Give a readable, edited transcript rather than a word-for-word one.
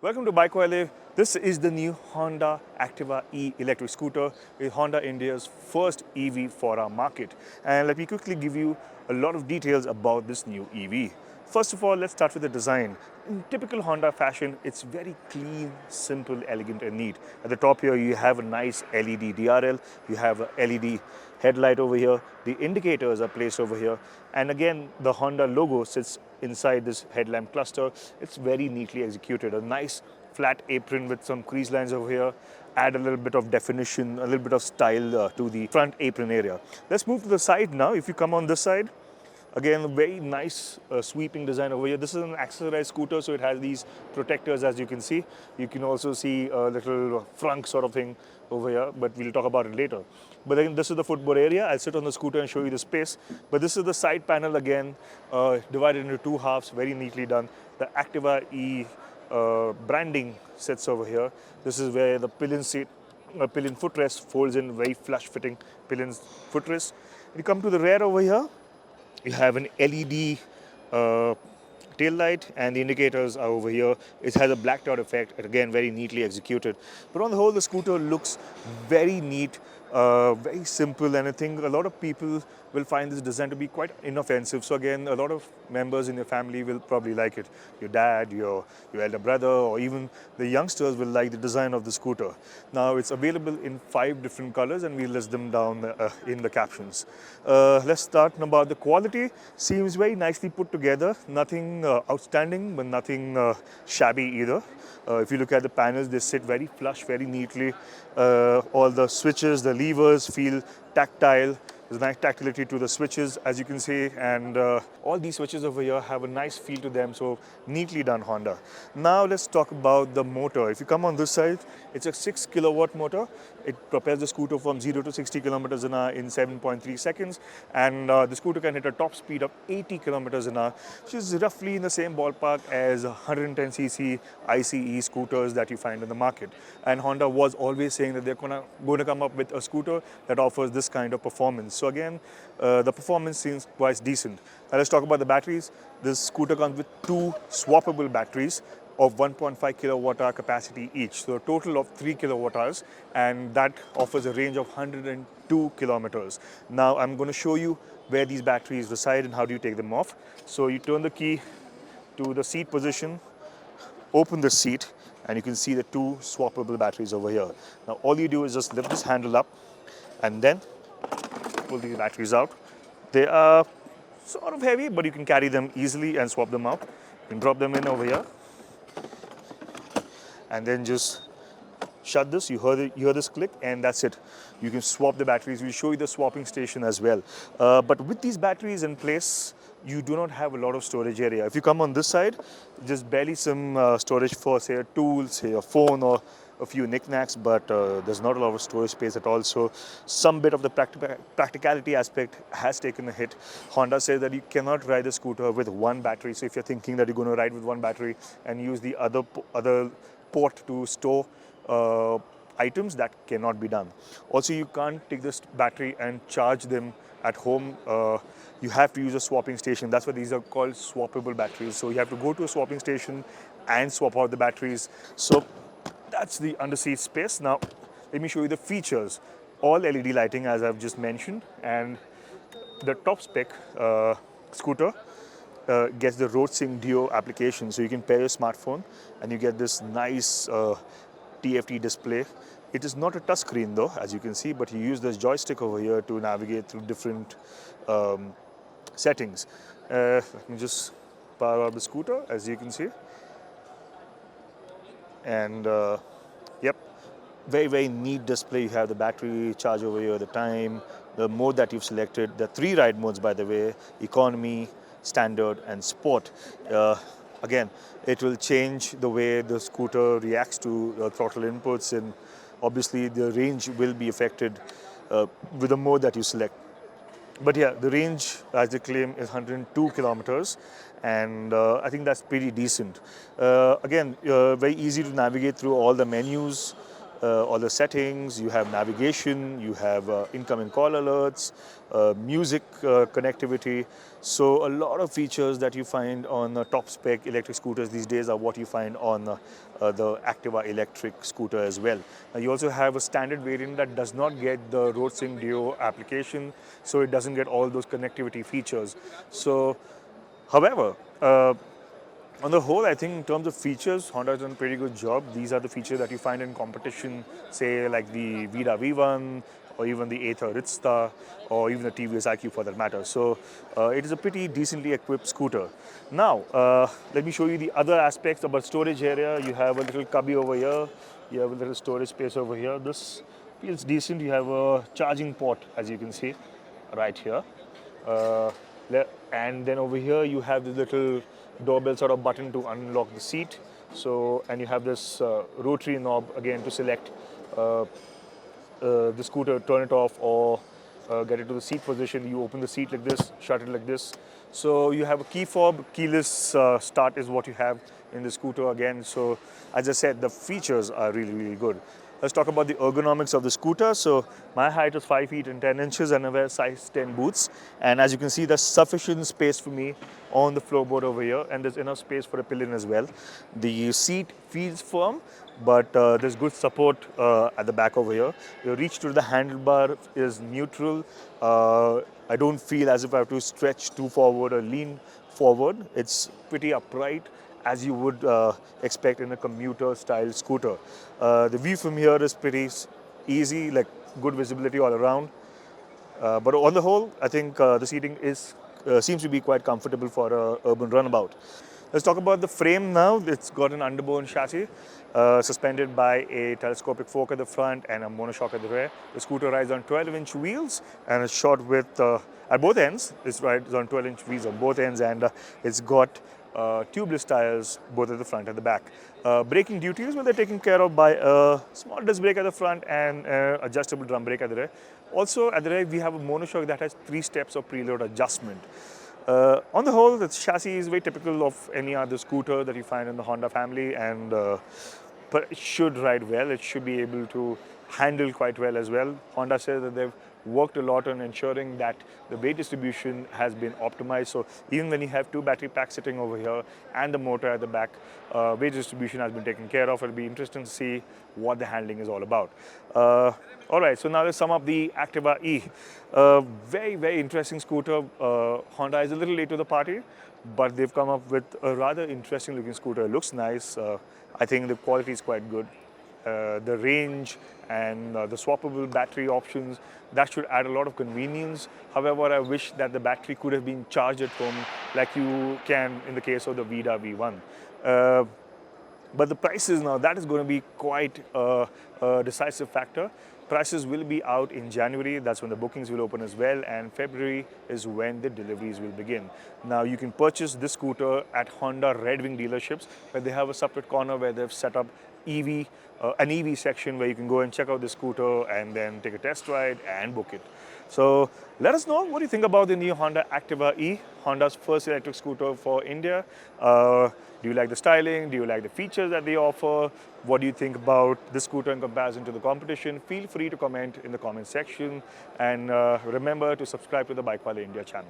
Welcome to BikeWire. This is the new Honda Activa E electric scooter. It's Honda India's first EV for our market. And let me quickly give you a lot of details about this new EV. First of all, let's start with the design. In typical Honda fashion, it's very clean, simple, elegant and neat. At the top here, you have a nice LED DRL. You have a LED headlight over here. The indicators are placed over here. And again, the Honda logo sits inside this headlamp cluster. It's very neatly executed. A nice flat apron with some crease lines over here. Add a little bit of definition, a little bit of style to the front apron area. Let's move to the side now. If you come on this side, again, a very nice sweeping design over here. This is an accessorized scooter, so it has these protectors, as you can see. You can also see a little frunk sort of thing over here, but we'll talk about it later. But then this is the footboard area. I'll sit on the scooter and show you the space. But this is the side panel again, divided into two halves, very neatly done. The Activa E branding sits over here. This is where the pillion footrest folds in, very flush fitting pillion footrest. You come to the rear over here. You have an LED tail light, and the indicators are over here. It has a blacked out effect, again very neatly executed. But on the whole, the scooter looks very neat, very simple, and I think a lot of people will find this design to be quite inoffensive. So again, a lot of members in your family will probably like it. Your dad, your elder brother, or even the youngsters will like the design of the scooter. Now it's available in 5 different colors, and we'll list them down in the captions. Let's start about the quality. Seems very nicely put together. Nothing outstanding, but nothing shabby either. If you look at the panels, they sit very flush, very neatly. All the switches, the levers feel tactile. There's nice tactility to the switches, as you can see, and all these switches over here have a nice feel to them, so neatly done Honda. Now let's talk about the motor. If you come on this side, it's a 6 kilowatt motor. It propels the scooter from 0 to 60 kilometers an hour in 7.3 seconds, and the scooter can hit a top speed of 80 kilometers an hour, which is roughly in the same ballpark as 110cc ICE scooters that you find in the market. And Honda was always saying that they're going to come up with a scooter that offers this kind of performance. So again, the performance seems quite decent. Now let's talk about the batteries. This scooter comes with 2 swappable batteries of 1.5 kilowatt hour capacity each. So a total of 3 kilowatt hours, and that offers a range of 102 kilometers. Now I'm going to show you where these batteries reside and how do you take them off. So you turn the key to the seat position, open the seat, and you can see the 2 swappable batteries over here. Now all you do is just lift this handle up and then pull these batteries out. They are sort of heavy, but you can carry them easily and swap them out. You can drop them in over here and then just shut this. You hear this click, and that's it. You can swap the batteries. We'll show you the swapping station as well. But with these batteries in place, you do not have a lot of storage area. If you come on this side, just barely some storage for, say, a tool, say a phone, or a few knickknacks, but there's not a lot of storage space at all. So some bit of the practicality aspect has taken a hit. Honda says that you cannot ride the scooter with one battery. So if you're thinking that you're going to ride with one battery and use the other port to store items, that cannot be done. Also, you can't take this battery and charge them at home. You have to use a swapping station. That's why these are called swappable batteries. So you have to go to a swapping station and swap out the batteries. So that's the underseat space. Now let me show you the features. All LED lighting, as I've just mentioned, and the top spec scooter gets the Road Sync Duo application, so you can pair your smartphone and you get this nice TFT display. It is not a touchscreen though, as you can see, but you use this joystick over here to navigate through different settings. Let me just power up the scooter, as you can see. And yep, very neat display. You have the battery charge over here, the time, the mode that you've selected. The 3 ride modes, by the way: economy, standard, and sport. Again, it will change the way the scooter reacts to throttle inputs, and obviously the range will be affected with the mode that you select. But yeah, the range, as they claim, is 102 kilometers, and I think that's pretty decent. Again, very easy to navigate through all the menus, all the settings. You have navigation, you have incoming call alerts, music connectivity. So a lot of features that you find on top spec electric scooters these days are what you find on the Activa electric scooter as well. Now you also have a standard variant that does not get the RoadSync Duo application, so it doesn't get all those connectivity features. So, however, on the whole, I think in terms of features, Honda has done a pretty good job. These are the features that you find in competition, say like the Vida V1 or even the Ather Rizta or even the TVS iQ for that matter. So it is a pretty decently equipped scooter. Now, let me show you the other aspects about storage area. You have a little cubby over here. You have a little storage space over here. This feels decent. You have a charging port, as you can see, right here. Uh, and then over here you have the little doorbell sort of button to unlock the seat. So, and you have this rotary knob again to select the scooter, turn it off or get it to the seat position. You open the seat like this, shut it like this. So you have a key fob, keyless start is what you have in the scooter again. So as I said, the features are really, really good. Let's talk about the ergonomics of the scooter. So my height is 5 feet and 10 inches and I wear size 10 boots. And as you can see, there's sufficient space for me on the floorboard over here, and there's enough space for a pillion as well. The seat feels firm, but there's good support at the back over here. The reach to the handlebar is neutral. I don't feel as if I have to stretch too forward or lean forward. It's pretty upright, as you would expect in a commuter style scooter. The view from here is pretty easy, like good visibility all around. But on the whole, I think the seating seems to be quite comfortable for an urban runabout. Let's talk about the frame now. It's got an underbone chassis suspended by a telescopic fork at the front and a monoshock at the rear. The scooter rides on 12-inch wheels and is shot with, at both ends, it's rides on 12-inch wheels on both ends, and it's got tubeless tires both at the front and the back. Braking duties, well, they're taken care of by a small disc brake at the front and adjustable drum brake at the rear. Also at the rear we have a monoshock that has 3 steps of preload adjustment. On the whole, the chassis is very typical of any other scooter that you find in the Honda family, and but it should ride well. It should be able to handle quite well as well. Honda says that they've worked a lot on ensuring that the weight distribution has been optimized. So even when you have 2 battery packs sitting over here and the motor at the back, weight distribution has been taken care of. It'll be interesting to see what the handling is all about. All right, so now let's sum up the Activa E. Very, very interesting scooter. Honda is a little late to the party, but they've come up with a rather interesting looking scooter. It looks nice. I think the quality is quite good. The range and the swappable battery options, that should add a lot of convenience. However, I wish that the battery could have been charged at home like you can in the case of the Vida V1. But the prices now, that is going to be quite a decisive factor. Prices will be out in January, that's when the bookings will open as well, and February is when the deliveries will begin. Now you can purchase this scooter at Honda Red Wing dealerships, where they have a separate corner where they've set up an EV section where you can go and check out the scooter and then take a test ride and book it. So let us know what you think about the new Honda Activa E, Honda's first electric scooter for India. Do you like the styling? Do you like the features that they offer? What do you think about this scooter in comparison to the competition? Feel free to comment in the comment section, and remember to subscribe to the Bikewala India channel.